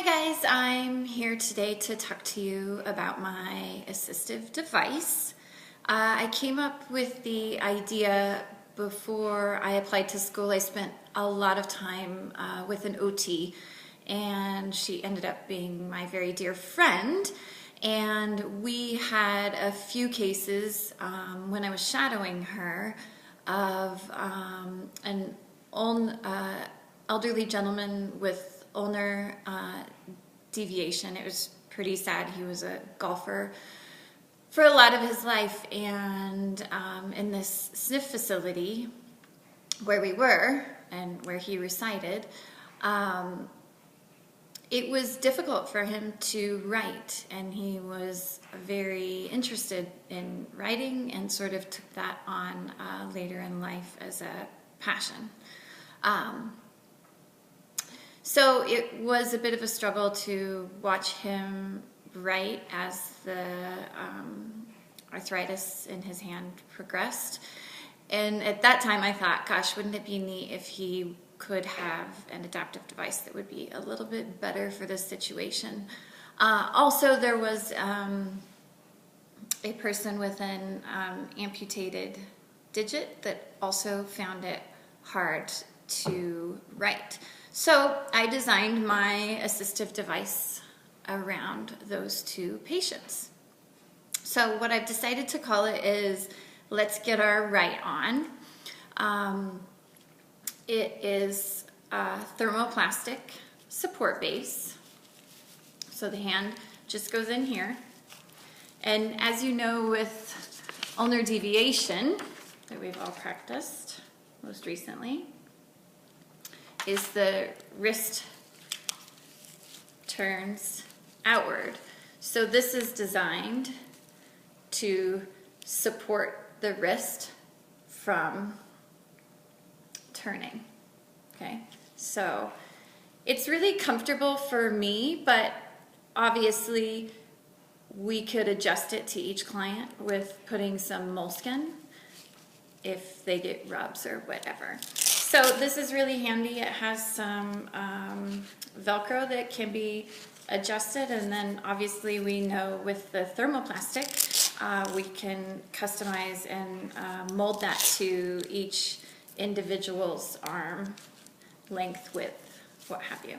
Hi guys, I'm here today to talk to you about my assistive device. I came up with the idea before I applied to school. I spent a lot of time with an OT, and she ended up being my very dear friend. And we had a few cases when I was shadowing her of an elderly gentleman with ulnar deviation. It was pretty sad. He was a golfer for a lot of his life, and in this SNF facility where we were and where he resided, it was difficult for him to write, and he was very interested in writing and sort of took that on later in life as a passion. So it was a bit of a struggle to watch him write as the arthritis in his hand progressed. And at that time I thought, gosh, wouldn't it be neat if he could have an adaptive device that would be a little bit better for this situation. Also, there was a person with an amputated digit that also found it hard to write. So I designed my assistive device around those two patients. So what I've decided to call it is Let's Get Our Right On. It is a thermoplastic support base. So the hand just goes in here. And as you know, with ulnar deviation that we've all practiced most recently, is the wrist turns outward. So this is designed to support the wrist from turning. Okay, so it's really comfortable for me, but obviously we could adjust it to each client with putting some moleskin if they get rubs or whatever. So this is really handy. It has some Velcro that can be adjusted, and then obviously we know with the thermoplastic we can customize and mold that to each individual's arm length, width, what have you.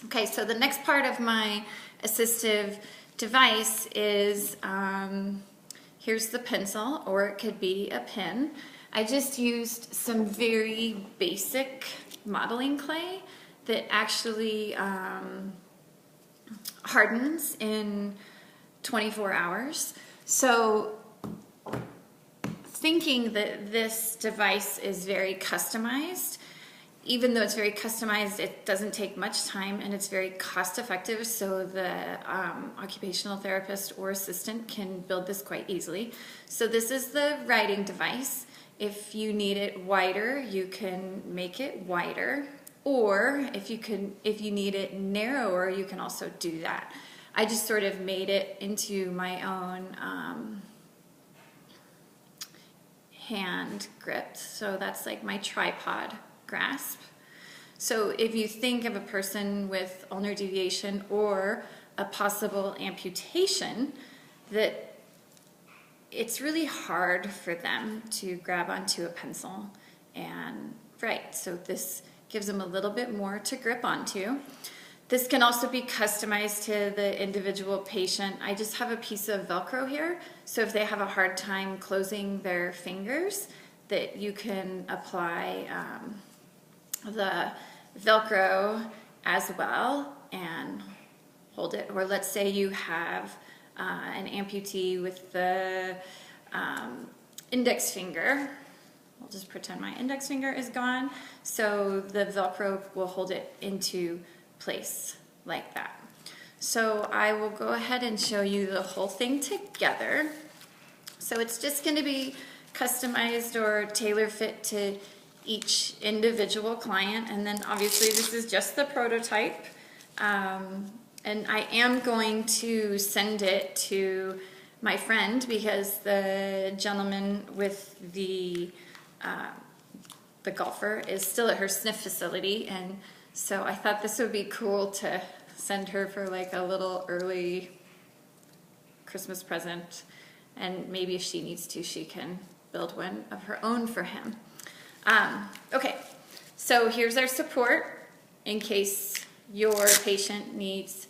Okay, so the next part of my assistive device is here's the pencil, or it could be a pen. I just used some very basic modeling clay that actually hardens in 24 hours. So thinking that this device is very customized, even though it's very customized, it doesn't take much time and it's very cost effective, so the occupational therapist or assistant can build this quite easily. So this is the writing device. If you need it wider, you can make it wider, or if you need it narrower, you can also do that. I just sort of made it into my own hand grip, so that's like my tripod grasp. So if you think of a person with ulnar deviation or a possible amputation, that it's really hard for them to grab onto a pencil and write. So this gives them a little bit more to grip onto. This can also be customized to the individual patient. I just have a piece of Velcro here, so if they have a hard time closing their fingers, that you can apply the Velcro as well and hold it. Or let's say you have an amputee with the index finger. I'll just pretend my index finger is gone. So the Velcro will hold it into place like that. So I will go ahead and show you the whole thing together. So it's just going to be customized or tailor fit to each individual client, and then obviously this is just the prototype. And I am going to send it to my friend because the gentleman with the golfer is still at her SNF facility, and so I thought this would be cool to send her for like a little early Christmas present, and maybe if she needs to, she can build one of her own for him. Okay, so here's our support in case your patient needs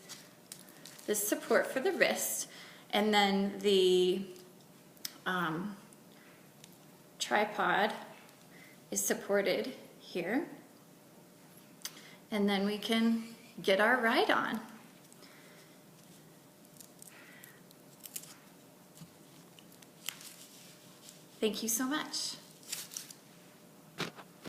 this support for the wrist, and then the tripod is supported here, and then we can get our ride on. Thank you so much.